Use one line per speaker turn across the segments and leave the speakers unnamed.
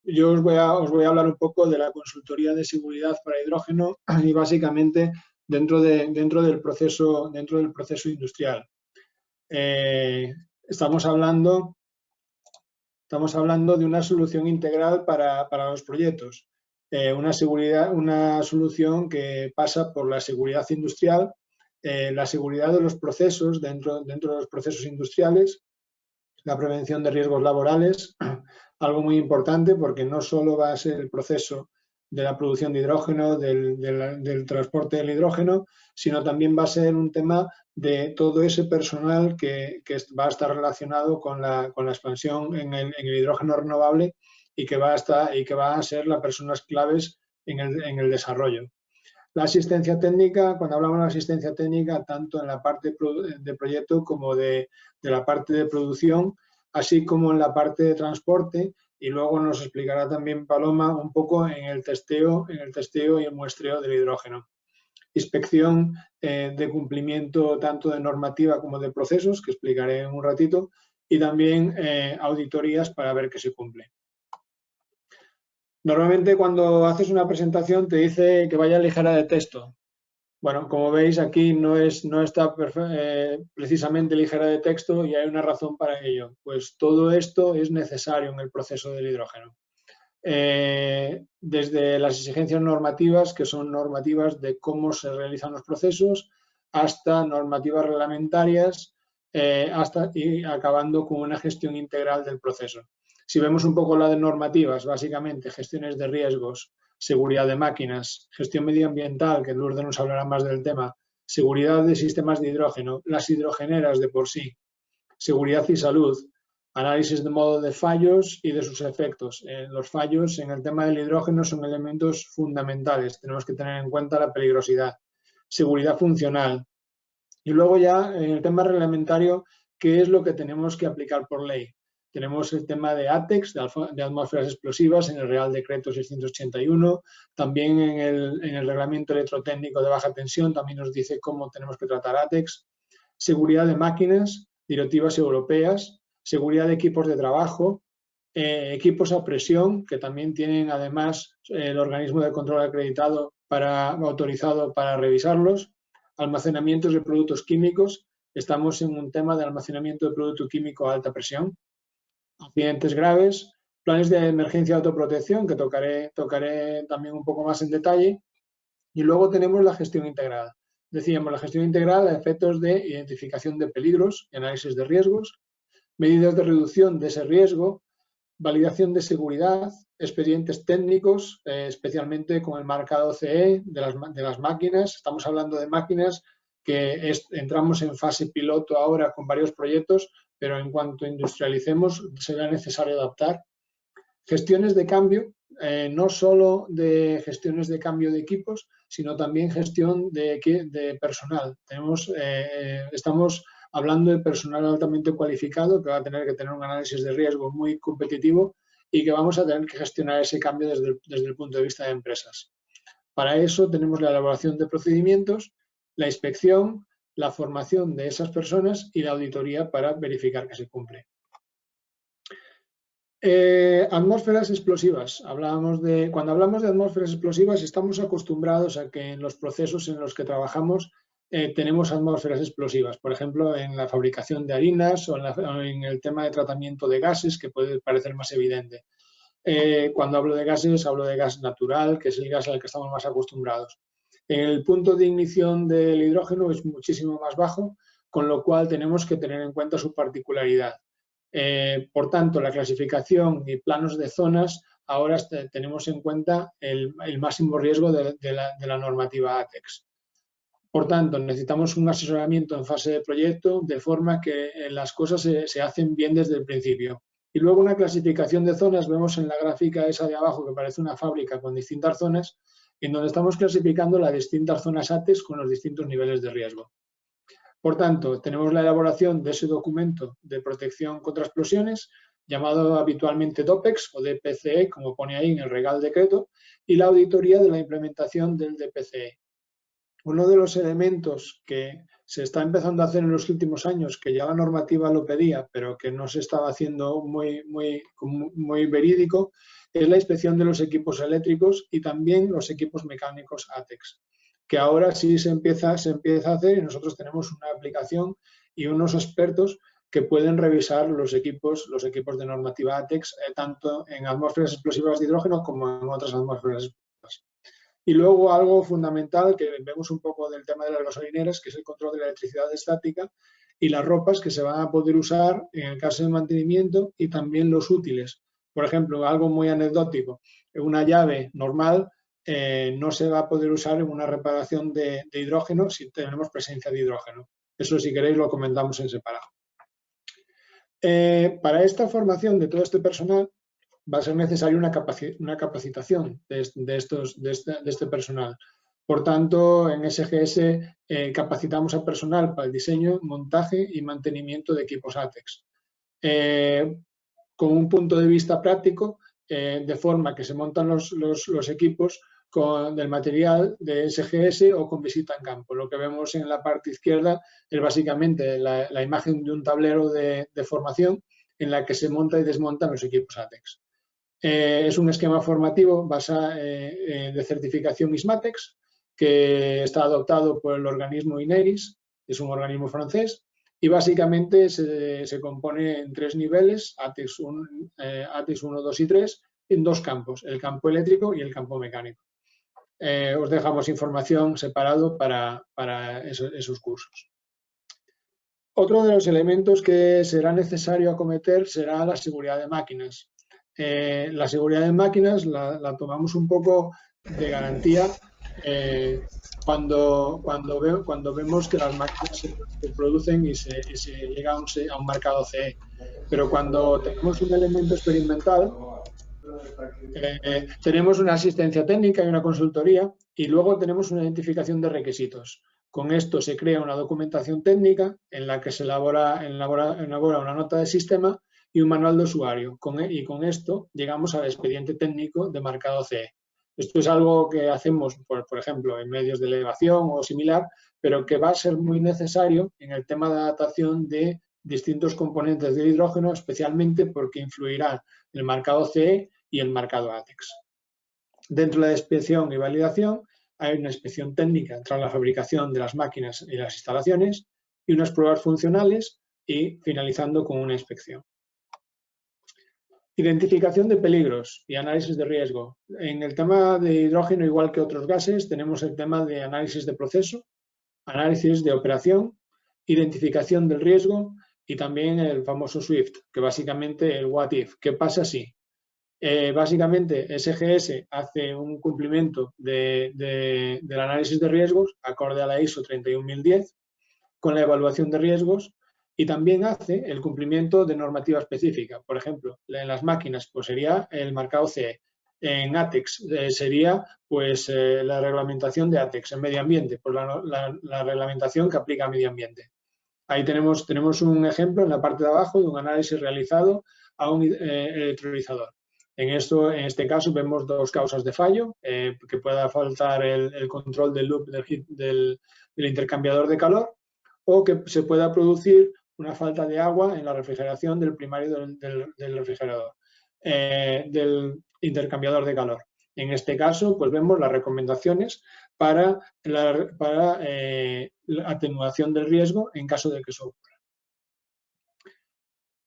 yo os voy a hablar un poco de la consultoría de seguridad para hidrógeno y básicamente dentro del proceso industrial. Estamos hablando de una solución integral para los proyectos. Una solución que pasa por la seguridad industrial, la seguridad de los procesos dentro de los procesos industriales, la prevención de riesgos laborales, algo muy importante porque no solo va a ser el proceso de la producción de hidrógeno, del transporte del hidrógeno, sino también va a ser un tema de todo ese personal que va a estar relacionado con la expansión en el hidrógeno renovable y que va a ser las personas claves en el desarrollo. La asistencia técnica, cuando hablamos de asistencia técnica, tanto en la parte de proyecto como de la parte de producción, así como en la parte de transporte, y luego nos explicará también Paloma un poco en el testeo y el muestreo del hidrógeno. Inspección de cumplimiento tanto de normativa como de procesos, que explicaré en un ratito, y también auditorías para ver que se cumple. Normalmente cuando haces una presentación te dice que vaya ligera de texto. Bueno, como veis aquí no está precisamente ligera de texto y hay una razón para ello. Pues todo esto es necesario en el proceso del hidrógeno. Desde las exigencias normativas, que son normativas de cómo se realizan los procesos, hasta normativas reglamentarias, y acabando con una gestión integral del proceso. Si vemos un poco la de normativas, básicamente gestiones de riesgos, seguridad de máquinas, gestión medioambiental, que Lourdes nos hablará más del tema, seguridad de sistemas de hidrógeno, las hidrogeneras de por sí, seguridad y salud, análisis de modo de fallos y de sus efectos. Los fallos en el tema del hidrógeno son elementos fundamentales, tenemos que tener en cuenta la peligrosidad, seguridad funcional. Y luego ya en el tema reglamentario, ¿qué es lo que tenemos que aplicar por ley? Tenemos el tema de ATEX, de atmósferas explosivas, en el Real Decreto 681. También en el Reglamento Electrotécnico de Baja Tensión también nos dice cómo tenemos que tratar ATEX. Seguridad de máquinas, directivas europeas, seguridad de equipos de trabajo, equipos a presión, que también tienen además el organismo de control acreditado autorizado para revisarlos, almacenamientos de productos químicos. Estamos en un tema de almacenamiento de producto químico a alta presión. Accidentes graves, planes de emergencia de autoprotección, que tocaré también un poco más en detalle. Y luego tenemos la gestión integrada. Decíamos, la gestión integral a efectos de identificación de peligros y análisis de riesgos, medidas de reducción de ese riesgo, validación de seguridad, expedientes técnicos, especialmente con el marcado CE de las máquinas. Estamos hablando de máquinas que entramos en fase piloto ahora con varios proyectos, pero en cuanto industrialicemos será necesario adaptar. Gestiones de cambio, no solo de gestiones de cambio de equipos, sino también gestión de personal. Estamos hablando de personal altamente cualificado que va a tener que tener un análisis de riesgo muy competitivo y que vamos a tener que gestionar ese cambio desde el punto de vista de empresas. Para eso tenemos la elaboración de procedimientos, la inspección, la formación de esas personas y la auditoría para verificar que se cumple. Atmósferas explosivas. Cuando hablamos de atmósferas explosivas estamos acostumbrados a que en los procesos en los que trabajamos tenemos atmósferas explosivas, por ejemplo, en la fabricación de harinas o en el tema de tratamiento de gases, que puede parecer más evidente. Cuando hablo de gases, hablo de gas natural, que es el gas al que estamos más acostumbrados. El punto de ignición del hidrógeno es muchísimo más bajo, con lo cual tenemos que tener en cuenta su particularidad. Por tanto, la clasificación y planos de zonas, ahora tenemos en cuenta el máximo riesgo de la normativa ATEX. Por tanto, necesitamos un asesoramiento en fase de proyecto de forma que las cosas se hacen bien desde el principio. Y luego una clasificación de zonas, vemos en la gráfica esa de abajo que parece una fábrica con distintas zonas, en donde estamos clasificando las distintas zonas ATEX con los distintos niveles de riesgo. Por tanto, tenemos la elaboración de ese documento de protección contra explosiones, llamado habitualmente DOPEX o DPCE, como pone ahí en el Real Decreto, y la auditoría de la implementación del DPCE. uno de los elementos que se está empezando a hacer en los últimos años, que ya la normativa lo pedía, pero que no se estaba haciendo muy verídico, es la inspección de los equipos eléctricos y también los equipos mecánicos ATEX, que ahora sí se empieza a hacer, y nosotros tenemos una aplicación y unos expertos que pueden revisar los equipos de normativa ATEX, tanto en atmósferas explosivas de hidrógeno como en otras atmósferas explosivas. Y luego algo fundamental que vemos un poco del tema de las gasolineras, que es el control de la electricidad estática y las ropas que se van a poder usar en el caso de mantenimiento y también los útiles. Por ejemplo, algo muy anecdótico, una llave normal no se va a poder usar en una reparación de hidrógeno si tenemos presencia de hidrógeno. Eso, si queréis, lo comentamos en separado. Para esta formación de todo este personal va a ser necesaria una capacitación de este personal. Por tanto, en SGS capacitamos a personal para el diseño, montaje y mantenimiento de equipos ATEX. Con un punto de vista práctico, de forma que se montan los equipos del material de SGS o con visita en campo. Lo que vemos en la parte izquierda es básicamente la imagen de un tablero de formación en la que se monta y desmontan los equipos ATEX. Es un esquema formativo de certificación ISMATEX que está adoptado por el organismo INERIS, es un organismo francés, y básicamente se compone en 3 niveles, ATEX 1, 2 y 3, en 2 campos, el campo eléctrico y el campo mecánico. Os dejamos información separado para esos cursos. Otro de los elementos que será necesario acometer será la seguridad de máquinas. La seguridad de máquinas la tomamos un poco de garantía cuando vemos que las máquinas se producen y se llega a un marcado CE. Pero cuando tenemos un elemento experimental, tenemos una asistencia técnica y una consultoría y luego tenemos una identificación de requisitos. Con esto se crea una documentación técnica en la que se elabora una nota de sistema y un manual de usuario. Y con esto llegamos al expediente técnico de marcado CE. Esto es algo que hacemos, por ejemplo, en medios de elevación o similar, pero que va a ser muy necesario en el tema de adaptación de distintos componentes del hidrógeno, especialmente porque influirá el marcado CE y el marcado ATEX. Dentro de la inspección y validación hay una inspección técnica tras la fabricación de las máquinas y las instalaciones y unas pruebas funcionales y finalizando con una inspección. Identificación de peligros y análisis de riesgo. En el tema de hidrógeno, igual que otros gases, tenemos el tema de análisis de proceso, análisis de operación, identificación del riesgo y también el famoso SWIFT, que básicamente el what if, ¿qué pasa si? Básicamente SGS hace un cumplimiento del análisis de riesgos acorde a la ISO 31010 con la evaluación de riesgos y también hace el cumplimiento de normativa específica. Por ejemplo, en las máquinas pues sería el marcado CE. En ATEX sería pues la reglamentación de ATEX. En medio ambiente, pues la reglamentación que aplica a medio ambiente. Ahí tenemos un ejemplo en la parte de abajo de un análisis realizado a un electrolizador. En este caso vemos 2 causas de fallo, que pueda faltar el control del loop del intercambiador de calor o que se pueda producir una falta de agua en la refrigeración del primario del refrigerador, del intercambiador de calor. En este caso, pues vemos las recomendaciones para la atenuación del riesgo en caso de que eso ocurra.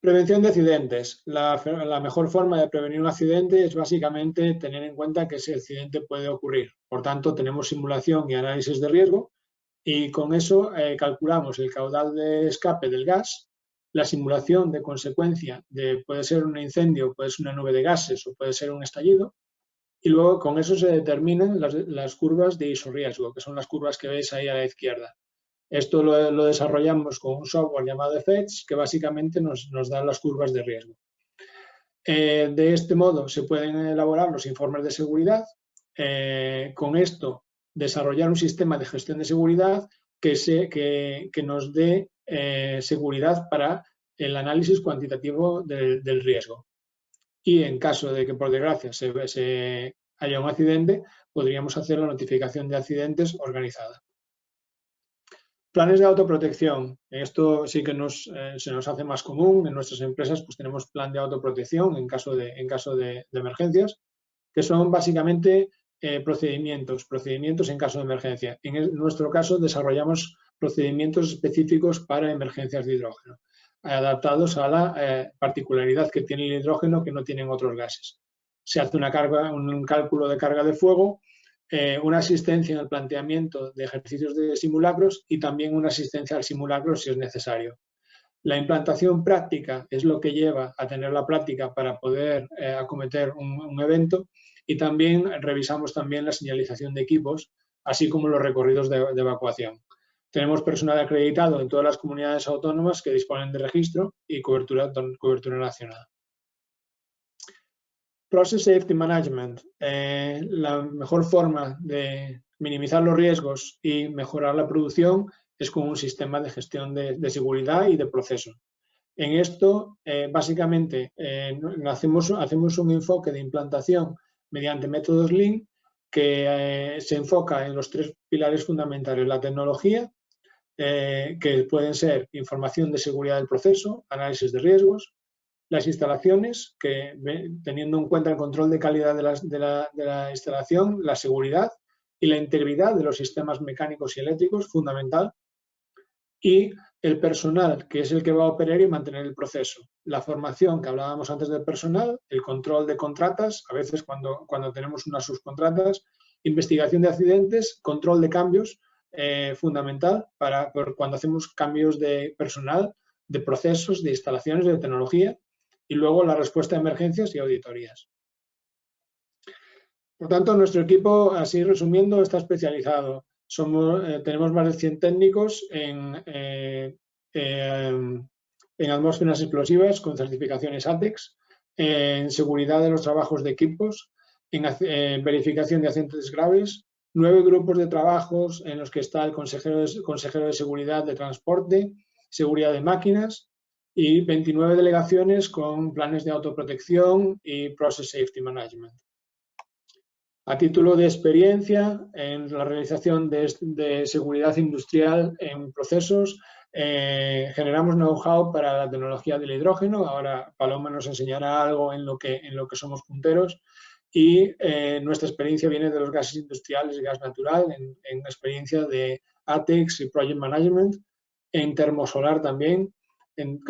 Prevención de accidentes. La mejor forma de prevenir un accidente es básicamente tener en cuenta que ese accidente puede ocurrir. Por tanto, tenemos simulación y análisis de riesgo y con eso calculamos el caudal de escape del gas, la simulación de consecuencia puede ser un incendio, puede ser una nube de gases o puede ser un estallido y luego con eso se determinan las curvas de ISO-riesgo, que son las curvas que veis ahí a la izquierda. Esto lo desarrollamos con un software llamado Effects que básicamente nos da las curvas de riesgo. De este modo se pueden elaborar los informes de seguridad. Con esto desarrollar un sistema de gestión de seguridad que nos dé seguridad para el análisis cuantitativo del riesgo. Y en caso de que por desgracia haya un accidente, podríamos hacer la notificación de accidentes organizada. Planes de autoprotección. Esto sí que se nos hace más común. En nuestras empresas pues tenemos plan de autoprotección en caso de emergencias, que son básicamente procedimientos en caso de emergencia. En nuestro caso desarrollamos procedimientos específicos para emergencias de hidrógeno, adaptados a la particularidad que tiene el hidrógeno que no tienen otros gases. Se hace un cálculo de carga de fuego, una asistencia en el planteamiento de ejercicios de simulacros y también una asistencia al simulacro si es necesario. La implantación práctica es lo que lleva a tener la práctica para poder acometer un evento, y también revisamos también la señalización de equipos, así como los recorridos de evacuación. Tenemos personal acreditado en todas las comunidades autónomas que disponen de registro y cobertura nacional. Process Safety Management. La mejor forma de minimizar los riesgos y mejorar la producción es con un sistema de gestión de seguridad y de proceso. En esto, básicamente, hacemos un enfoque de implantación mediante métodos Lean que se enfoca en los 3 pilares fundamentales: la tecnología, que pueden ser información de seguridad del proceso, análisis de riesgos; las instalaciones, que teniendo en cuenta el control de calidad de la instalación, la seguridad y la integridad de los sistemas mecánicos y eléctricos, fundamental; y el personal, que es el que va a operar y mantener el proceso. La formación, que hablábamos antes del personal, el control de contratas, a veces cuando tenemos unas subcontratas, investigación de accidentes, control de cambios, fundamental para cuando hacemos cambios de personal, de procesos, de instalaciones, de tecnología, y luego la respuesta a emergencias y auditorías. Por tanto, nuestro equipo, así resumiendo, está especializado. Tenemos más de 100 técnicos en atmósferas explosivas con certificaciones ATEX, en seguridad de los trabajos de equipos, en verificación de accidentes graves, 9 grupos de trabajos en los que está el consejero de seguridad de transporte, seguridad de máquinas, y 29 delegaciones con planes de autoprotección y Process Safety Management. A título de experiencia en la realización de seguridad industrial en procesos, generamos know-how para la tecnología del hidrógeno. Ahora Paloma nos enseñará algo en lo que somos punteros, y nuestra experiencia viene de los gases industriales y gas natural, en experiencia de ATEX y Project Management, en termosolar también, en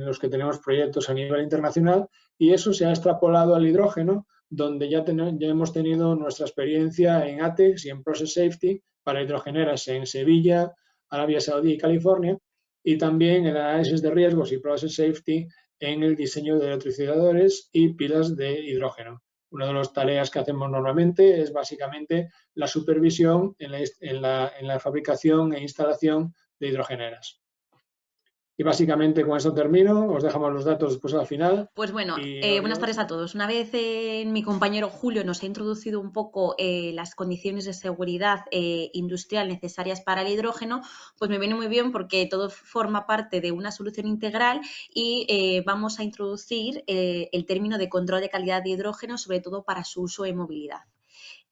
los que tenemos proyectos a nivel internacional, y eso se ha extrapolado al hidrógeno, donde ya hemos tenido nuestra experiencia en ATEX y en Process Safety para hidrogeneras en Sevilla, Arabia Saudí y California, y también el análisis de riesgos y Process Safety en el diseño de electrolicitadores y pilas de hidrógeno. Una de las tareas que hacemos normalmente es básicamente la supervisión en la fabricación e instalación de hidrogeneras. Y básicamente con eso termino, os dejamos los datos después al final.
Pues bueno, buenas tardes a todos. Una vez mi compañero Julio nos ha introducido un poco las condiciones de seguridad industrial necesarias para el hidrógeno, pues me viene muy bien porque todo forma parte de una solución integral, y vamos a introducir el término de control de calidad de hidrógeno, sobre todo para su uso en movilidad.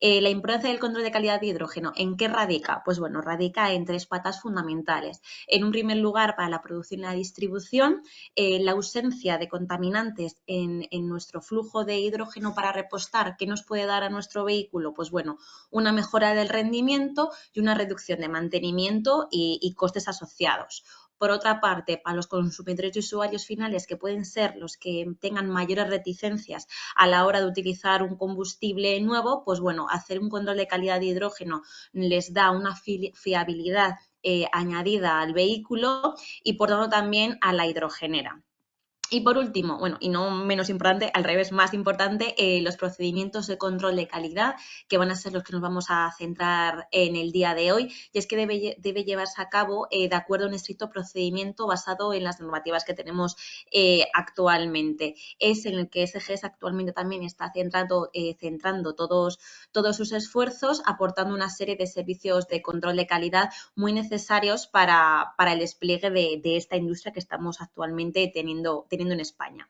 La importancia del control de calidad de hidrógeno, ¿en qué radica? Pues bueno, radica en 3 patas fundamentales. En un primer lugar, para la producción y la distribución, la ausencia de contaminantes en nuestro flujo de hidrógeno para repostar. ¿Qué nos puede dar a nuestro vehículo? Pues bueno, una mejora del rendimiento y una reducción de mantenimiento y costes asociados. Por otra parte, para los consumidores y usuarios finales, que pueden ser los que tengan mayores reticencias a la hora de utilizar un combustible nuevo, pues bueno, hacer un control de calidad de hidrógeno les da una fiabilidad añadida al vehículo, y por tanto también a la hidrogenera. Y por último, bueno, y no menos importante, al revés, más importante, los procedimientos de control de calidad, que van a ser los que nos vamos a centrar en el día de hoy. Y es que debe llevarse a cabo de acuerdo a un estricto procedimiento basado en las normativas que tenemos actualmente. Es en el que SGS actualmente también está centrando todos sus esfuerzos, aportando una serie de servicios de control de calidad muy necesarios para el despliegue de esta industria que estamos actualmente teniendo en España.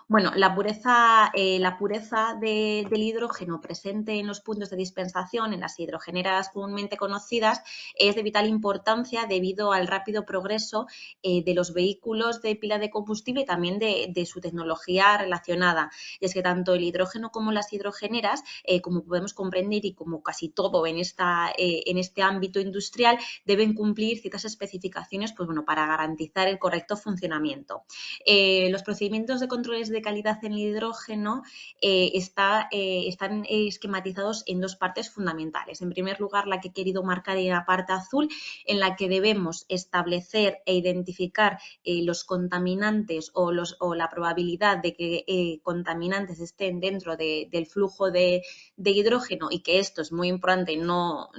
Bueno, la pureza del hidrógeno presente en los puntos de dispensación, en las hidrogeneras comúnmente conocidas, es de vital importancia debido al rápido progreso de los vehículos de pila de combustible y también de su tecnología relacionada. Y es que tanto el hidrógeno como las hidrogeneras, como podemos comprender y como casi todo en este ámbito industrial, deben cumplir ciertas especificaciones pues, bueno, para garantizar el correcto funcionamiento. Los procedimientos de controles de calidad en el hidrógeno están esquematizados en dos partes fundamentales. En primer lugar, la que he querido marcar en la parte azul, en la que debemos establecer e identificar los contaminantes o la probabilidad de que contaminantes estén dentro del flujo de hidrógeno y que esto es muy importante, no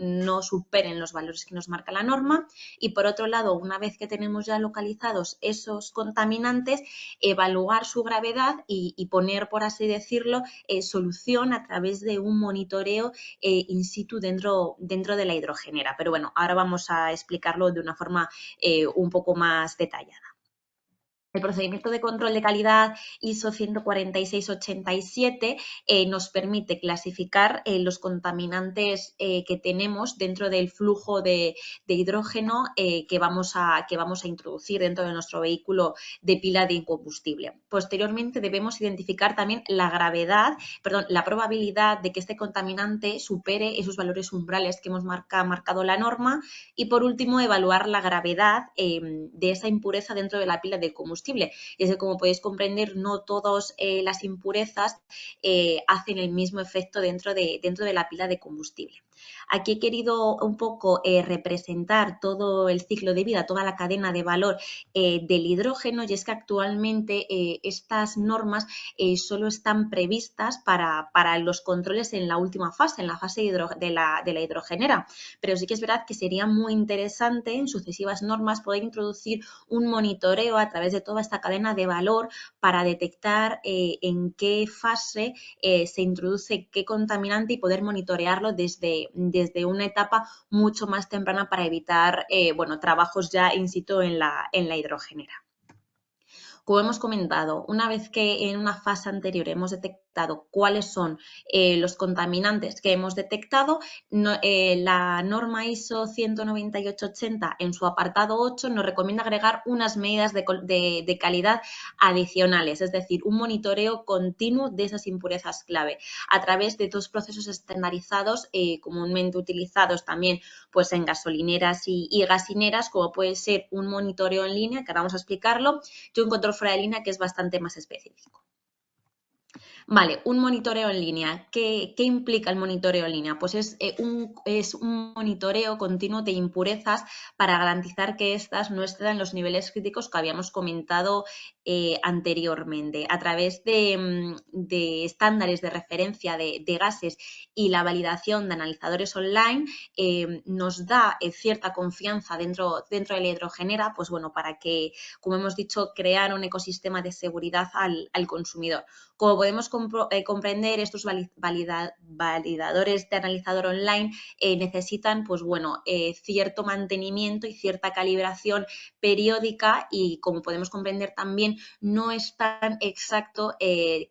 superen los valores que nos marca la norma. Y por otro lado, una vez que tenemos ya localizados esos contaminantes, evaluar su gravedad y poner, por así decirlo, solución a través de un monitoreo in situ dentro de la hidrogenera. Pero bueno, ahora vamos a explicarlo de una forma un poco más detallada. El procedimiento de control de calidad ISO 14687 nos permite clasificar los contaminantes que tenemos dentro del flujo de hidrógeno que vamos a introducir dentro de nuestro vehículo de pila de combustible. Posteriormente debemos identificar también la probabilidad de que este contaminante supere esos valores umbrales que hemos marcado la norma y por último evaluar la gravedad de esa impureza dentro de la pila de combustible. Y es que, como podéis comprender, no todas las impurezas hacen el mismo efecto dentro de la pila de combustible. Aquí he querido un poco representar todo el ciclo de vida, toda la cadena de valor del hidrógeno, y es que actualmente estas normas solo están previstas para los controles en la última fase, en la fase de la hidrogenera, pero sí que es verdad que sería muy interesante en sucesivas normas poder introducir un monitoreo a través de toda esta cadena de valor para detectar en qué fase se introduce qué contaminante y poder monitorearlo desde una etapa mucho más temprana para evitar trabajos ya in situ en la hidrogenera. Como hemos comentado, una vez que en una fase anterior hemos detectado cuáles son los contaminantes que hemos detectado, la norma ISO 19880 en su apartado 8 nos recomienda agregar unas medidas de calidad adicionales, es decir, un monitoreo continuo de esas impurezas clave a través de dos procesos estandarizados comúnmente utilizados también pues, en gasolineras y gasineras, como puede ser un monitoreo en línea, que ahora vamos a explicarlo, y un control fuera de línea que es bastante más específico. Vale, un monitoreo en línea. ¿Qué implica el monitoreo en línea? Pues es un monitoreo continuo de impurezas para garantizar que éstas no estén en los niveles críticos que habíamos comentado anteriormente. A través de estándares de referencia de gases y la validación de analizadores online nos da cierta confianza dentro de la hidrogenera, pues bueno, para que, como hemos dicho, crear un ecosistema de seguridad al consumidor. Como podemos comprender, estos validadores de analizador online necesitan pues, bueno, cierto mantenimiento y cierta calibración periódica y, como podemos comprender también, no es tan exacto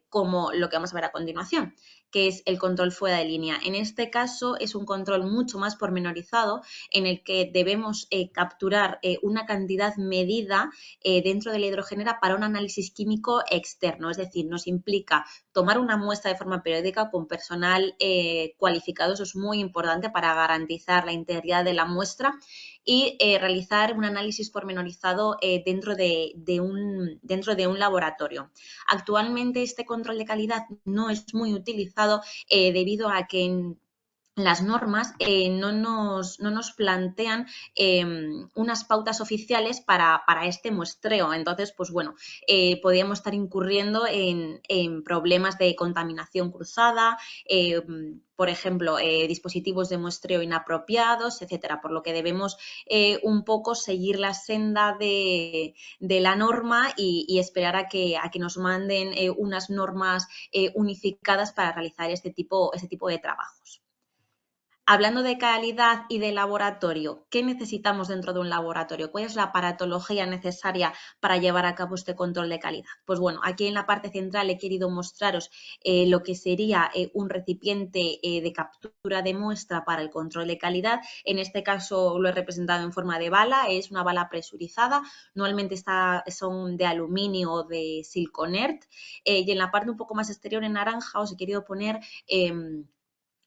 como lo que vamos a ver a continuación, que es el control fuera de línea. En este caso es un control mucho más pormenorizado en el que debemos capturar una cantidad medida dentro de la hidrogenera para un análisis químico externo, es decir, nos implica tomar una muestra de forma periódica con personal cualificado, eso es muy importante para garantizar la integridad de la muestra y realizar un análisis pormenorizado dentro de un laboratorio. Actualmente este control de calidad no es muy utilizado debido a que en las normas no nos plantean unas pautas oficiales para este muestreo. Entonces, pues bueno, podríamos estar incurriendo en problemas de contaminación cruzada, por ejemplo, dispositivos de muestreo inapropiados, etcétera, por lo que debemos un poco seguir la senda de la norma y esperar a que nos manden unas normas unificadas para realizar este tipo de trabajos. Hablando de calidad y de laboratorio, ¿qué necesitamos dentro de un laboratorio? ¿Cuál es la aparatología necesaria para llevar a cabo este control de calidad? Pues bueno, aquí en la parte central he querido mostraros lo que sería un recipiente de captura de muestra para el control de calidad. En este caso lo he representado en forma de bala, es una bala presurizada, normalmente son de aluminio o de Silconert, y en la parte un poco más exterior en naranja os he querido poner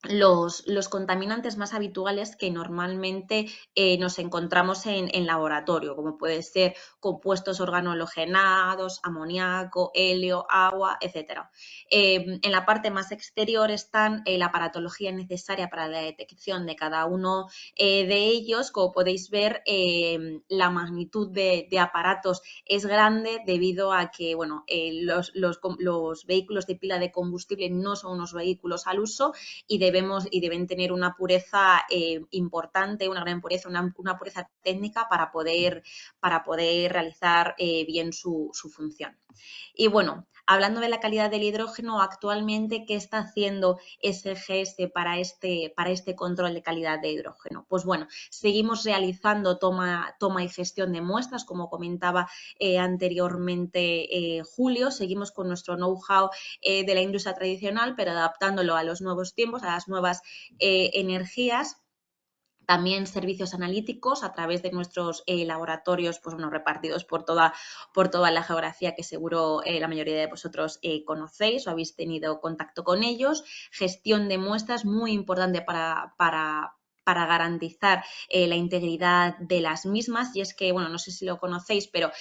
los contaminantes más habituales que normalmente nos encontramos en laboratorio, como puede ser compuestos organologenados, amoníaco, helio, agua, etc. En la parte más exterior están la aparatología necesaria para la detección de cada uno de ellos. Como podéis ver, la magnitud de aparatos es grande debido a que bueno, los vehículos de pila de combustible no son unos vehículos al uso y deben tener una pureza importante, una gran pureza, una pureza técnica para poder realizar bien su función. Y bueno, hablando de la calidad del hidrógeno, actualmente, ¿qué está haciendo SGS para este control de calidad de hidrógeno? Pues bueno, seguimos realizando toma y gestión de muestras, como comentaba anteriormente Julio, seguimos con nuestro know-how de la industria tradicional, pero adaptándolo a los nuevos tiempos, a las nuevas energías. También servicios analíticos a través de nuestros laboratorios, pues bueno, repartidos por toda la geografía que seguro la mayoría de vosotros conocéis o habéis tenido contacto con ellos. Gestión de muestras, muy importante para garantizar la integridad de las mismas, y es que, bueno, no sé si lo conocéis, pero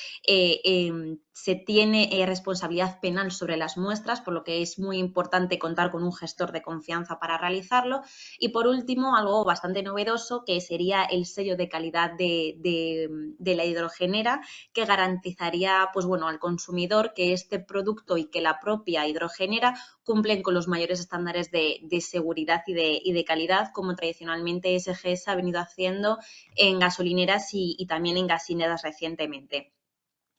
se tiene responsabilidad penal sobre las muestras, por lo que es muy importante contar con un gestor de confianza para realizarlo. Y por último, algo bastante novedoso, que sería el sello de calidad de la hidrogenera, que garantizaría pues bueno, al consumidor que este producto y que la propia hidrogenera cumplen con los mayores estándares de seguridad y de calidad, como tradicionalmente SGS ha venido haciendo en gasolineras y también en gasíneras recientemente.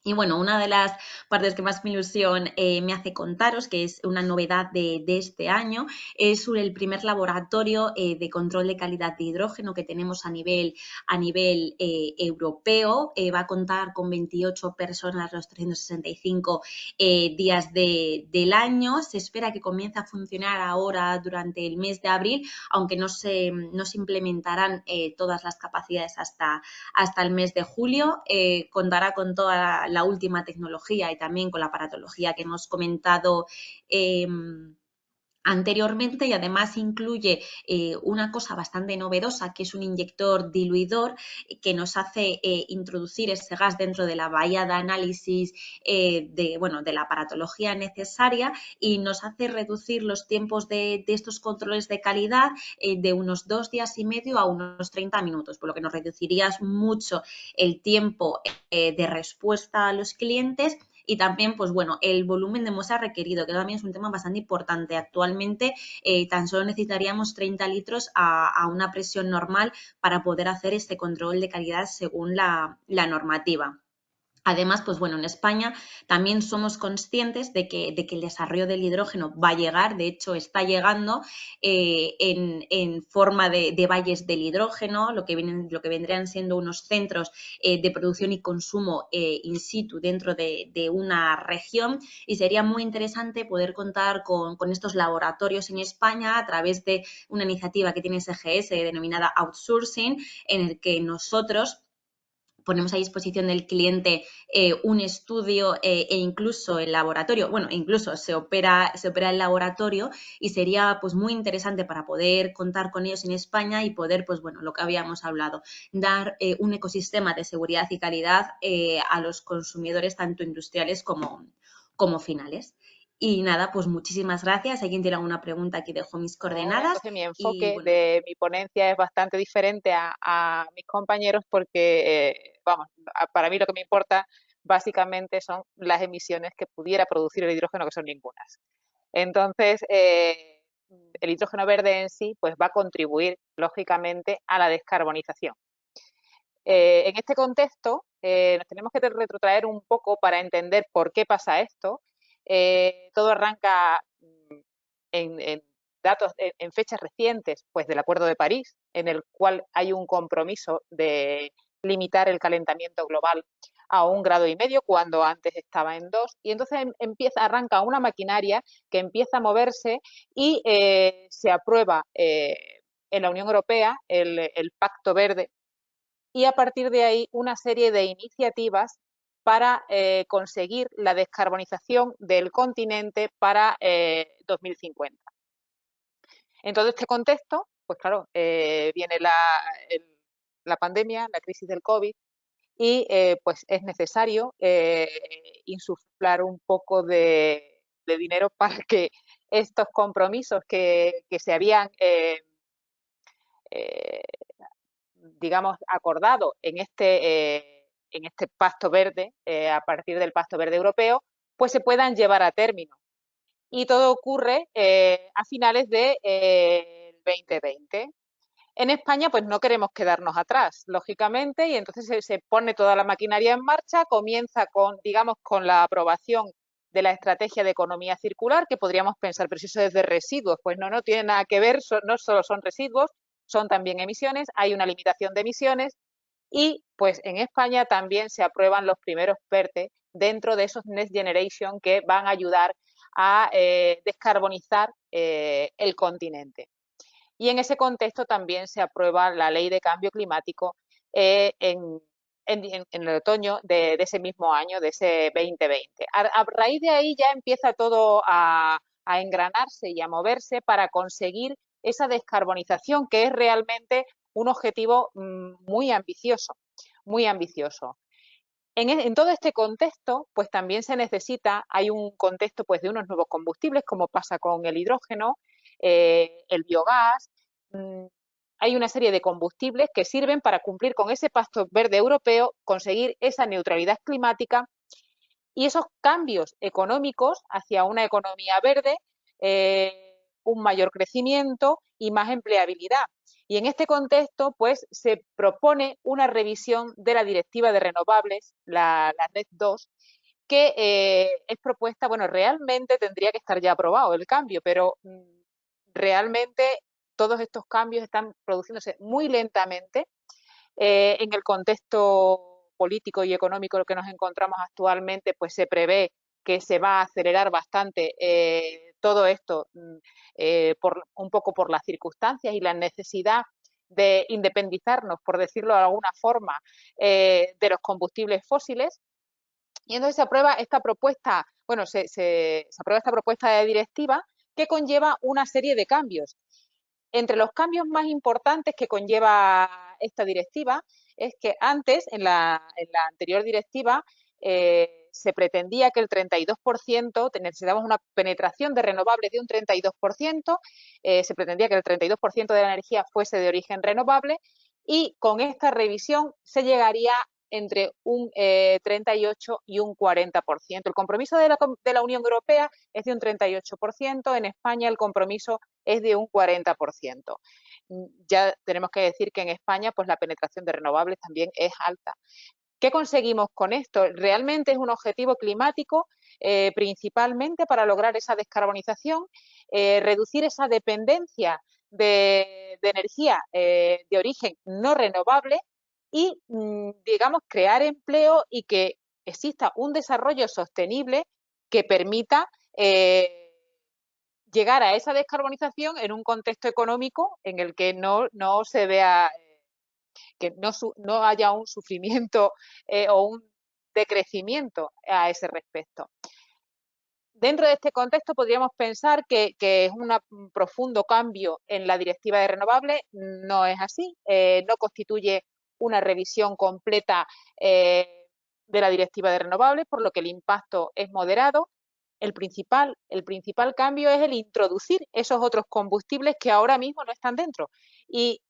Y bueno, una de las partes que más me ilusión me hace contaros, que es una novedad de este año, es el primer laboratorio de control de calidad de hidrógeno que tenemos a nivel europeo. Va a contar con 28 personas los 365 días del año. Se espera que comience a funcionar ahora durante el mes de abril, aunque no se implementarán todas las capacidades hasta el mes de julio. Contará con toda la última tecnología y también con la aparatología que hemos comentado anteriormente, y además incluye una cosa bastante novedosa, que es un inyector diluidor que nos hace introducir ese gas dentro de la bahía de análisis de la aparatología necesaria, y nos hace reducir los tiempos de estos controles de calidad de unos 2 días y medio a unos 30 minutos, por lo que nos reduciría mucho el tiempo de respuesta a los clientes. Y también, pues bueno, el volumen de muestra requerido, que también es un tema bastante importante. Actualmente tan solo necesitaríamos 30 litros a una presión normal para poder hacer este control de calidad según la normativa. Además, pues bueno, en España también somos conscientes de que el desarrollo del hidrógeno va a llegar, de hecho está llegando en forma de valles del hidrógeno, lo que vendrían siendo unos centros de producción y consumo in situ dentro de una región, y sería muy interesante poder contar con estos laboratorios en España a través de una iniciativa que tiene SGS denominada Outsourcing, en el que nosotros ponemos a disposición del cliente un estudio e incluso el laboratorio, bueno, incluso se opera el laboratorio, y sería pues muy interesante para poder contar con ellos en España y poder, pues bueno, lo que habíamos hablado, dar un ecosistema de seguridad y calidad a los consumidores tanto industriales como finales. Y nada, pues muchísimas gracias. ¿Alguien tiene alguna pregunta? Aquí dejo mis coordenadas.
Entonces mi
Y
enfoque
bueno,
de mi ponencia es bastante diferente a mis compañeros porque, vamos, para mí lo que me importa básicamente son las emisiones que pudiera producir el hidrógeno, que son ningunas. Entonces, el hidrógeno verde en sí pues va a contribuir lógicamente a la descarbonización. En este contexto, nos tenemos que retrotraer un poco para entender por qué pasa esto. Todo arranca en datos en fechas recientes, pues del Acuerdo de París, en el cual hay un compromiso de limitar el calentamiento global a 1,5 grados, cuando antes estaba en 2, y entonces arranca una maquinaria que empieza a moverse y se aprueba en la Unión Europea el Pacto Verde, y a partir de ahí una serie de iniciativas para conseguir la descarbonización del continente para 2050. En todo este contexto, pues claro, viene la pandemia, la crisis del COVID, y pues es necesario insuflar un poco de dinero para que estos compromisos que se habían digamos, acordado en este Pacto Verde, a partir del Pacto Verde Europeo, pues se puedan llevar a término. Y todo ocurre a finales de 2020. En España, pues no queremos quedarnos atrás, lógicamente, y entonces se pone toda la maquinaria en marcha, comienza con, digamos, con la aprobación de la estrategia de economía circular, que podríamos pensar, pero si eso es de residuos, pues no tiene nada que ver, no solo son residuos, son también emisiones, hay una limitación de emisiones, y pues en España también se aprueban los primeros PERTE dentro de esos Next Generation que van a ayudar a descarbonizar el continente. Y en ese contexto también se aprueba la Ley de Cambio Climático en el otoño de ese mismo año, de ese 2020. A raíz de ahí ya empieza todo a engranarse y a moverse para conseguir esa descarbonización, que es realmente un objetivo muy ambicioso, muy ambicioso. En todo este contexto, pues también se necesita, hay un contexto pues de unos nuevos combustibles, como pasa con el hidrógeno, el biogás. Hay una serie de combustibles que sirven para cumplir con ese Pacto Verde Europeo, conseguir esa neutralidad climática y esos cambios económicos hacia una economía verde, un mayor crecimiento y más empleabilidad. Y en este contexto, pues, se propone una revisión de la Directiva de Renovables, la RED II, que es propuesta, bueno, realmente tendría que estar ya aprobado el cambio, pero realmente todos estos cambios están produciéndose muy lentamente en el contexto político y económico en el que nos encontramos actualmente, pues se prevé que se va a acelerar bastante todo esto un poco por las circunstancias y la necesidad de independizarnos, por decirlo de alguna forma, de los combustibles fósiles. Y entonces se aprueba esta propuesta, bueno, se aprueba esta propuesta de directiva que conlleva una serie de cambios. Entre los cambios más importantes que conlleva esta directiva es que antes, en la anterior directiva, se pretendía que el 32%, necesitábamos una penetración de renovables de un 32%, se pretendía que el 32% de la energía fuese de origen renovable, y con esta revisión se llegaría entre un 38 y un 40%. El compromiso de la Unión Europea es de un 38%, en España el compromiso es de un 40%. Ya tenemos que decir que en España pues la penetración de renovables también es alta. ¿Qué conseguimos con esto? Realmente es un objetivo climático principalmente para lograr esa descarbonización, reducir esa dependencia de energía de origen no renovable y, digamos, crear empleo y que exista un desarrollo sostenible que permita llegar a esa descarbonización en un contexto económico en el que no se vea, que no haya un sufrimiento o un decrecimiento a ese respecto. Dentro de este contexto podríamos pensar que es un profundo cambio en la Directiva de Renovables. No es así, no constituye una revisión completa de la Directiva de Renovables, por lo que el impacto es moderado. El principal cambio es el introducir esos otros combustibles que ahora mismo no están dentro. Y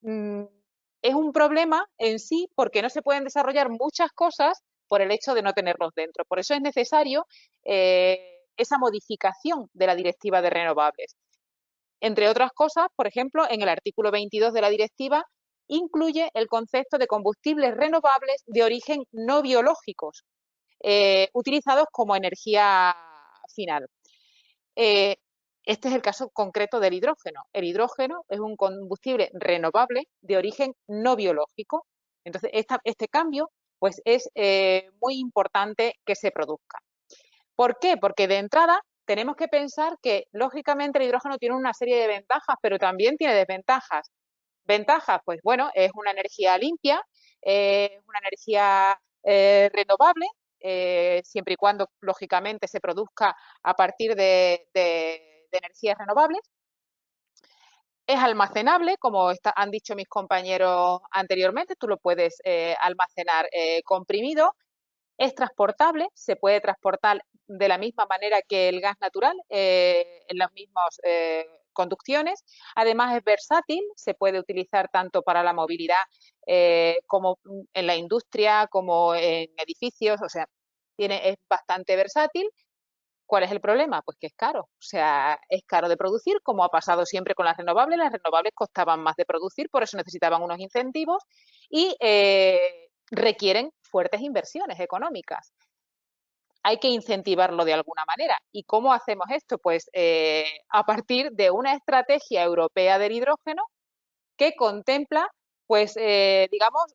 es un problema en sí porque no se pueden desarrollar muchas cosas por el hecho de no tenerlos dentro. Por eso es necesario esa modificación de la Directiva de Renovables. Entre otras cosas, por ejemplo, en el artículo 22 de la directiva incluye el concepto de combustibles renovables de origen no biológicos, utilizados como energía final. Este es el caso concreto del hidrógeno. El hidrógeno es un combustible renovable de origen no biológico. Entonces, este cambio pues, es muy importante que se produzca. ¿Por qué? Porque de entrada tenemos que pensar que, lógicamente, el hidrógeno tiene una serie de ventajas, pero también tiene desventajas. Ventajas, pues bueno, es una energía limpia, es una energía renovable, siempre y cuando, lógicamente, se produzca a partir de energías renovables. Es almacenable, como han dicho mis compañeros anteriormente, tú lo puedes almacenar comprimido. Es transportable, se puede transportar de la misma manera que el gas natural en las mismas conducciones. Además es versátil, se puede utilizar tanto para la movilidad como en la industria, como en edificios, o sea, es bastante versátil. ¿Cuál es el problema? Pues que es caro, o sea, es caro de producir, como ha pasado siempre con las renovables costaban más de producir, por eso necesitaban unos incentivos y requieren fuertes inversiones económicas. Hay que incentivarlo de alguna manera. ¿Y cómo hacemos esto? Pues a partir de una estrategia europea del hidrógeno que contempla, pues digamos,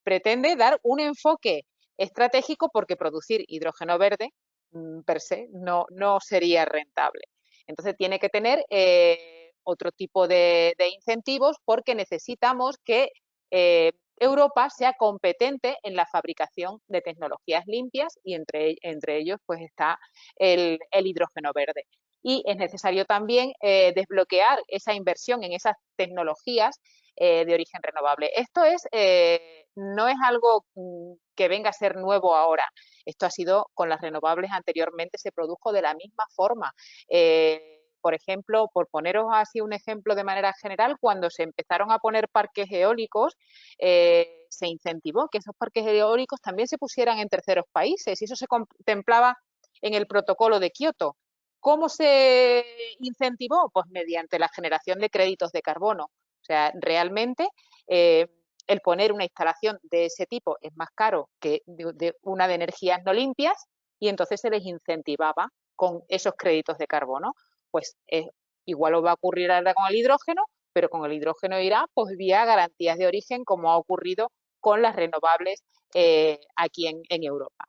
pretende dar un enfoque estratégico porque producir hidrógeno verde per se no sería rentable. Entonces tiene que tener otro tipo de incentivos porque necesitamos que Europa sea competente en la fabricación de tecnologías limpias y entre ellos pues está el hidrógeno verde. Y es necesario también desbloquear esa inversión en esas tecnologías de origen renovable. Esto no es algo que venga a ser nuevo ahora. Esto ha sido con las renovables anteriormente, se produjo de la misma forma. Por ejemplo, por poneros así un ejemplo de manera general, cuando se empezaron a poner parques eólicos, se incentivó que esos parques eólicos también se pusieran en terceros países y eso se contemplaba en el protocolo de Kioto. ¿Cómo se incentivó? Pues mediante la generación de créditos de carbono. O sea, realmente el poner una instalación de ese tipo es más caro que una de energías no limpias y entonces se les incentivaba con esos créditos de carbono. Pues igual va a ocurrir ahora con el hidrógeno, pero con el hidrógeno irá pues vía garantías de origen como ha ocurrido con las renovables aquí en Europa.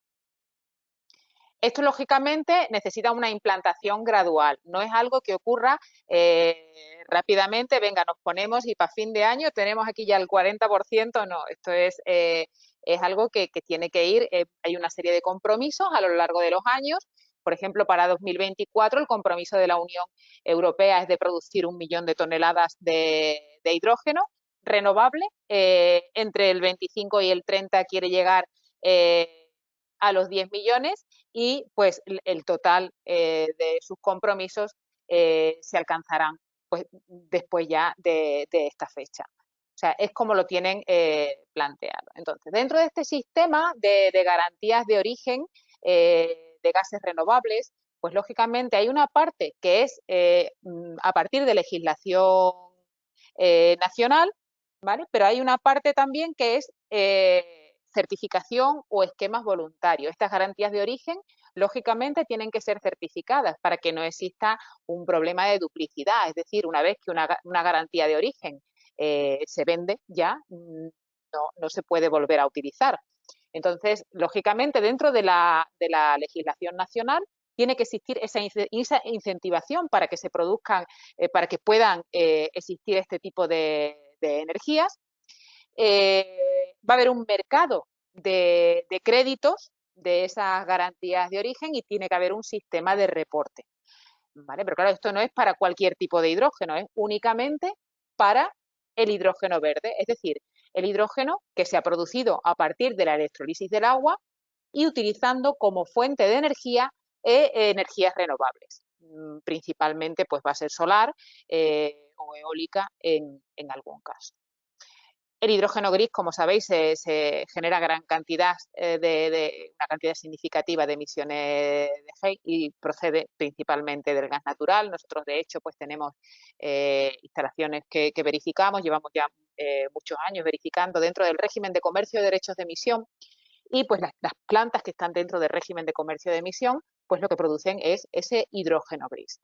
Esto, lógicamente, necesita una implantación gradual. No es algo que ocurra rápidamente, venga, nos ponemos y para fin de año tenemos aquí ya el 40%. No, esto es algo que tiene que ir. Hay una serie de compromisos a lo largo de los años. Por ejemplo, para 2024 el compromiso de la Unión Europea es de producir 1 millón de toneladas de hidrógeno renovable. Entre el 25 y el 30 quiere llegar a los 10 millones y pues el total de sus compromisos se alcanzarán pues, después ya de esta fecha. O sea, es como lo tienen planteado. Entonces, dentro de este sistema de garantías de origen de gases renovables, pues lógicamente hay una parte que es a partir de legislación nacional, ¿vale? Pero hay una parte también que es certificación o esquemas voluntarios. Estas garantías de origen, lógicamente, tienen que ser certificadas para que no exista un problema de duplicidad. Es decir, una vez que una garantía de origen se vende, ya no se puede volver a utilizar. Entonces, lógicamente, dentro de la legislación nacional tiene que existir esa incentivación para que se produzcan, para que puedan existir este tipo de energías. Va a haber un mercado de créditos de esas garantías de origen y tiene que haber un sistema de reporte. ¿Vale? Pero claro, esto no es para cualquier tipo de hidrógeno, es únicamente para el hidrógeno verde, es decir, el hidrógeno que se ha producido a partir de la electrolisis del agua y utilizando como fuente de energía energías renovables. Principalmente pues va a ser solar o eólica en algún caso. El hidrógeno gris, como sabéis, se genera gran cantidad una cantidad significativa de emisiones de GEI y procede principalmente del gas natural. Nosotros, de hecho, pues tenemos instalaciones que verificamos, llevamos ya muchos años verificando dentro del régimen de comercio de derechos de emisión y pues las plantas que están dentro del régimen de comercio de emisión, pues lo que producen es ese hidrógeno gris.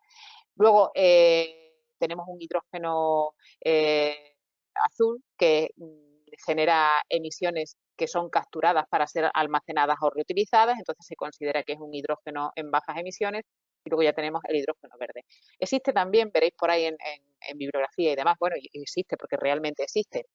Luego tenemos un hidrógeno azul que genera emisiones que son capturadas para ser almacenadas o reutilizadas, entonces se considera que es un hidrógeno en bajas emisiones. Y luego ya tenemos el hidrógeno verde. Existe también, veréis por ahí en bibliografía y demás, bueno, y existe porque realmente existe,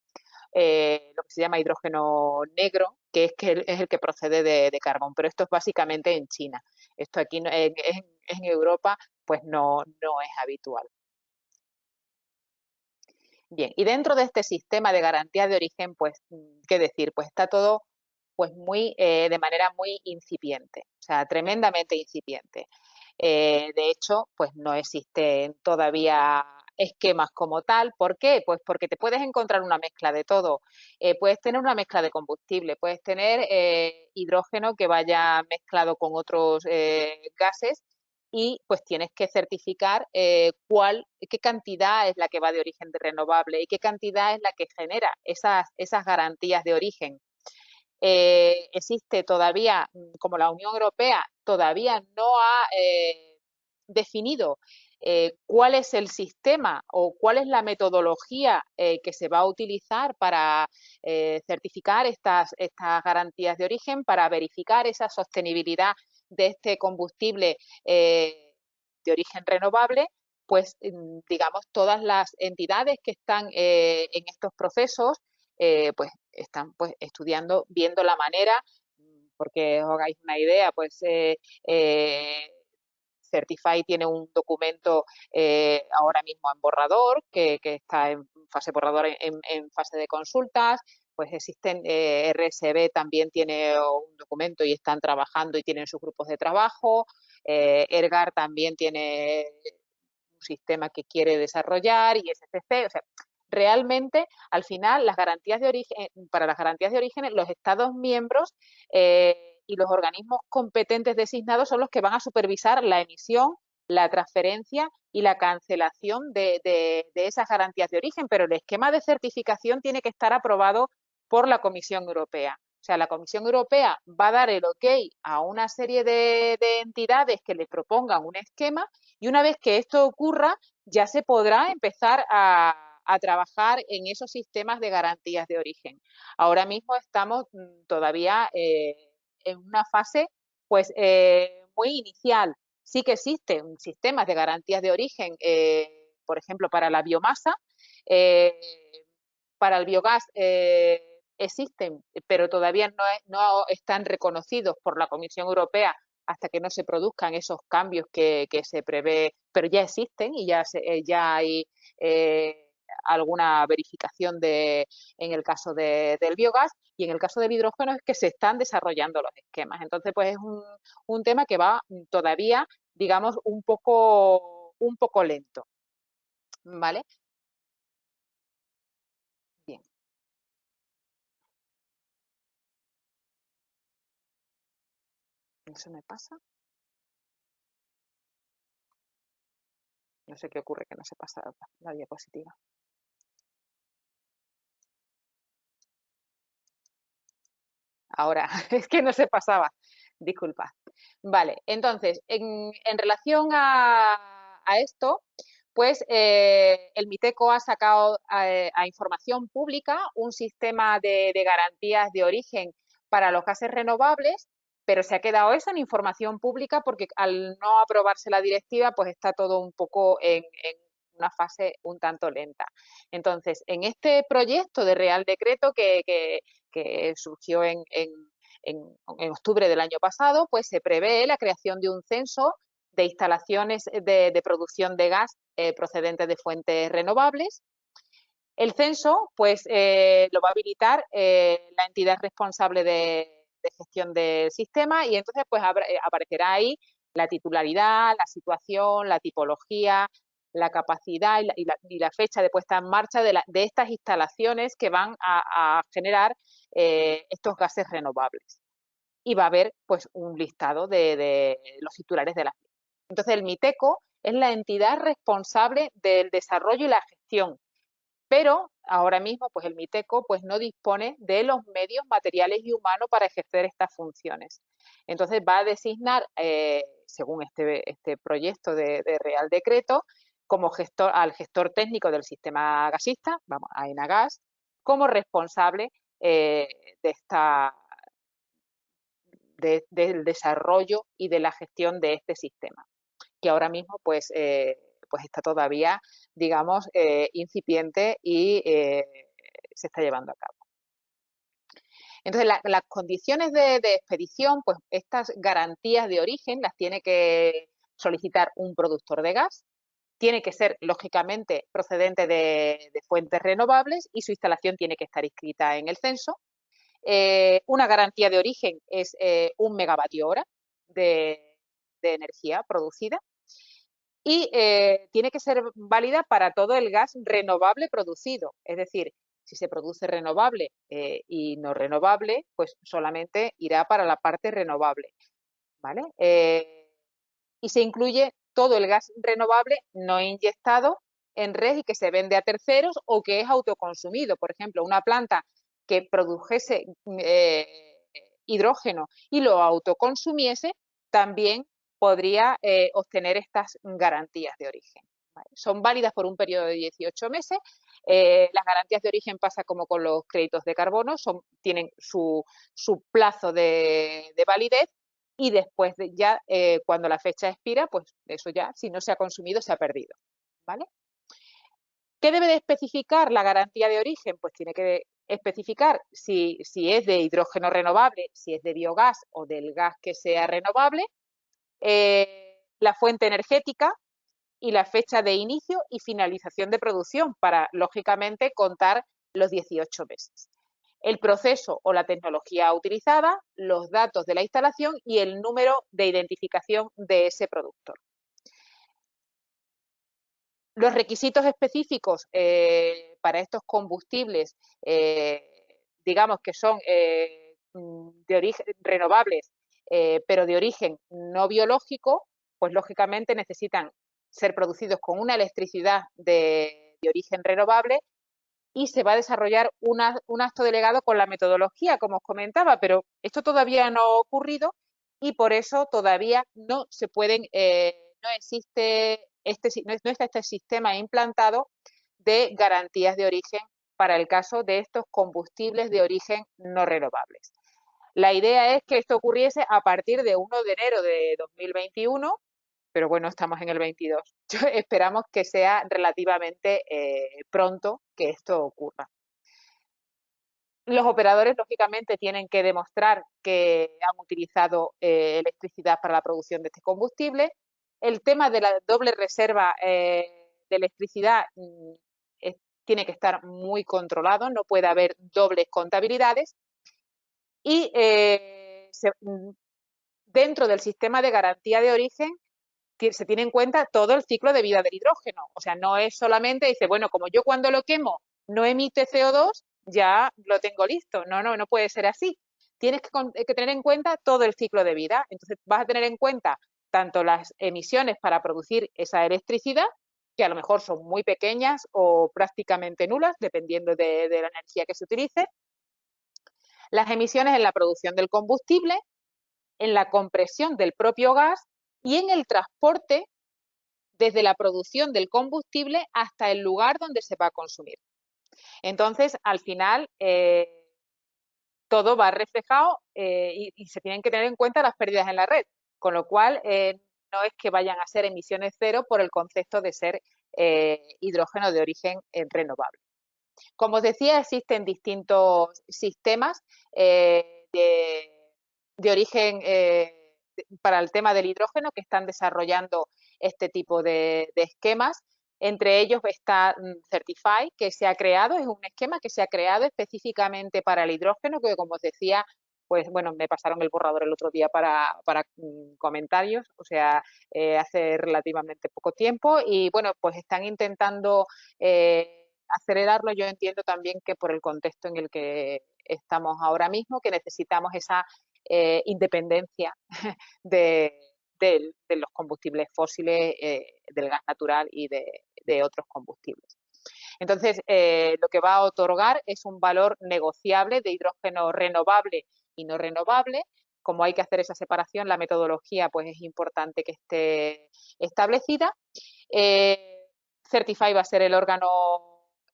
lo que se llama hidrógeno negro, que es el que procede de carbón, pero esto es básicamente en China. Esto aquí en Europa pues no es habitual. Bien, y dentro de este sistema de garantía de origen, pues, ¿qué decir? Pues está todo pues de manera muy incipiente, o sea, tremendamente incipiente. De hecho, pues no existen todavía esquemas como tal. ¿Por qué? Pues porque te puedes encontrar una mezcla de todo. Puedes tener una mezcla de combustible, puedes tener hidrógeno que vaya mezclado con otros gases y pues tienes que certificar qué cantidad es la que va de origen renovable y qué cantidad es la que genera esas garantías de origen. Existe todavía, como la Unión Europea todavía no ha definido cuál es el sistema o cuál es la metodología que se va a utilizar para certificar estas garantías de origen, para verificar esa sostenibilidad de este combustible de origen renovable, pues digamos todas las entidades que están en estos procesos pues están pues estudiando, viendo la manera, porque os hagáis una idea, pues Certify tiene un documento ahora mismo en borrador, que está en fase borrador, en fase de consultas. Pues existen, RSB también tiene un documento y están trabajando y tienen sus grupos de trabajo. ERGAR también tiene un sistema que quiere desarrollar y SCC, o sea, realmente al final las garantías de origen, para las garantías de origen, los Estados miembros y los organismos competentes designados son los que van a supervisar la emisión, la transferencia y la cancelación de esas garantías de origen, pero el esquema de certificación tiene que estar aprobado por la Comisión Europea. O sea, la Comisión Europea va a dar el ok a una serie de entidades que le propongan un esquema y una vez que esto ocurra ya se podrá empezar a trabajar en esos sistemas de garantías de origen. Ahora mismo estamos todavía en una fase pues muy inicial. Sí que existen sistemas de garantías de origen, por ejemplo, para la biomasa, eh, para el biogás existen, pero todavía no están reconocidos por la Comisión Europea hasta que no se produzcan esos cambios que se prevé, pero ya existen y ya hay alguna verificación en el caso del biogás, y en el caso del hidrógeno es que se están desarrollando los esquemas. Entonces, pues es un tema que va todavía, digamos, un poco lento, ¿vale? Bien. ¿Eso me pasa? No sé qué ocurre, que no se pasa la diapositiva. Ahora, es que no se pasaba. Disculpa. Vale, entonces, en relación a esto, pues el MITECO ha sacado a información pública un sistema de garantías de origen para los gases renovables, pero se ha quedado eso en información pública porque al no aprobarse la directiva, pues está todo un poco en una fase un tanto lenta. Entonces, en este proyecto de Real Decreto que surgió en octubre del año pasado, pues se prevé la creación de un censo de instalaciones de producción de gas procedentes de fuentes renovables. El censo, pues, lo va a habilitar la entidad responsable de gestión del sistema, y entonces, pues, aparecerá ahí la titularidad, la situación, la tipología, la capacidad y la fecha de puesta en marcha de estas instalaciones que van a generar estos gases renovables. Y va a haber, pues, un listado de los titulares de las mismas. Entonces, el MITECO es la entidad responsable del desarrollo y la gestión Pero ahora mismo pues el MITECO pues no dispone de los medios materiales y humanos para ejercer estas funciones. Entonces va a designar, según este proyecto de Real Decreto, como al gestor técnico del sistema gasista, vamos, a Enagas, como responsable del desarrollo y de la gestión de este sistema, que ahora mismo pues está todavía, digamos, incipiente y se está llevando a cabo. Entonces, las condiciones de expedición, pues estas garantías de origen las tiene que solicitar un productor de gas, tiene que ser, lógicamente, procedente de fuentes renovables y su instalación tiene que estar inscrita en el censo. Una garantía de origen es 1 megavatio hora de energía producida y tiene que ser válida para todo el gas renovable producido. Es decir, si se produce renovable y no renovable, pues solamente irá para la parte renovable, ¿vale? Y se incluye todo el gas renovable no inyectado en red y que se vende a terceros o que es autoconsumido. Por ejemplo, una planta que produjese hidrógeno y lo autoconsumiese, también podría obtener estas garantías de origen. ¿Vale? Son válidas por un periodo de 18 meses. Las garantías de origen pasa como con los créditos de carbono, tienen su plazo de validez y después ya cuando la fecha expira, pues eso ya, si no se ha consumido, se ha perdido. ¿Vale? ¿Qué debe de especificar la garantía de origen? Pues tiene que especificar si es de hidrógeno renovable, si es de biogás o del gas que sea renovable, la fuente energética y la fecha de inicio y finalización de producción para, lógicamente, contar los 18 meses. El proceso o la tecnología utilizada, los datos de la instalación y el número de identificación de ese productor. Los requisitos específicos para estos combustibles, digamos que son de origen renovables, pero de origen no biológico, pues lógicamente necesitan ser producidos con una electricidad de origen renovable y se va a desarrollar un acto delegado con la metodología, como os comentaba, pero esto todavía no ha ocurrido y por eso todavía no se pueden, no está este sistema implantado de garantías de origen para el caso de estos combustibles de origen no renovables. La idea es que esto ocurriese a partir de 1 de enero de 2021, pero bueno, estamos en el 22. Esperamos que sea relativamente pronto que esto ocurra. Los operadores, lógicamente, tienen que demostrar que han utilizado electricidad para la producción de este combustible. El tema de la doble reserva de electricidad tiene que estar muy controlado, no puede haber dobles contabilidades. Y dentro del sistema de garantía de origen se tiene en cuenta todo el ciclo de vida del hidrógeno. O sea, no es solamente, dice, bueno, como yo cuando lo quemo no emite CO2, ya lo tengo listo. No puede ser así. Tienes que tener en cuenta todo el ciclo de vida. Entonces, vas a tener en cuenta tanto las emisiones para producir esa electricidad, que a lo mejor son muy pequeñas o prácticamente nulas, dependiendo de la energía que se utilice, las emisiones en la producción del combustible, en la compresión del propio gas y en el transporte desde la producción del combustible hasta el lugar donde se va a consumir. Entonces, al final, todo va reflejado y se tienen que tener en cuenta las pérdidas en la red, con lo cual no es que vayan a ser emisiones cero por el concepto de ser hidrógeno de origen renovable. Como os decía, existen distintos sistemas de origen para el tema del hidrógeno que están desarrollando este tipo de esquemas. Entre ellos está Certify, que se ha creado, es un esquema que se ha creado específicamente para el hidrógeno, que como os decía, pues bueno, me pasaron el borrador el otro día para comentarios, o sea, hace relativamente poco tiempo y bueno, pues están intentando acelerarlo. Yo entiendo también que por el contexto en el que estamos ahora mismo, que necesitamos esa independencia de los combustibles fósiles, del gas natural y de otros combustibles. Entonces, lo que va a otorgar es un valor negociable de hidrógeno renovable y no renovable. Como hay que hacer esa separación, la metodología pues es importante que esté establecida. Certify va a ser el órgano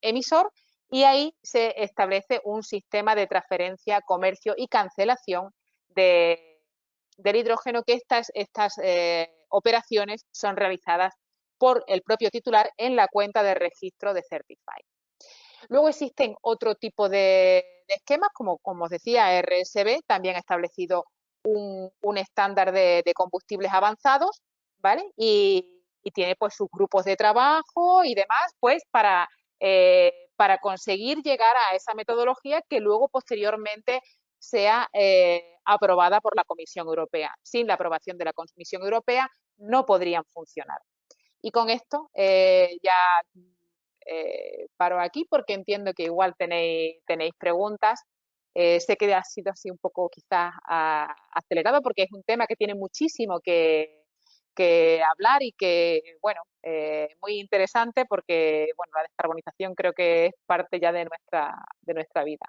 emisor y ahí se establece un sistema de transferencia, comercio y cancelación del hidrógeno, que estas operaciones son realizadas por el propio titular en la cuenta de registro de Certify. Luego existen otro tipo de esquemas, como os decía, RSB también ha establecido un estándar de combustibles avanzados, ¿vale? Y tiene pues sus grupos de trabajo y demás, pues para conseguir llegar a esa metodología que luego posteriormente sea aprobada por la Comisión Europea. Sin la aprobación de la Comisión Europea no podrían funcionar. Y con esto ya paro aquí porque entiendo que igual tenéis preguntas. Sé que ha sido así un poco quizás acelerado porque es un tema que tiene muchísimo que hablar y que, bueno, muy interesante porque, bueno, la descarbonización creo que es parte ya de nuestra vida.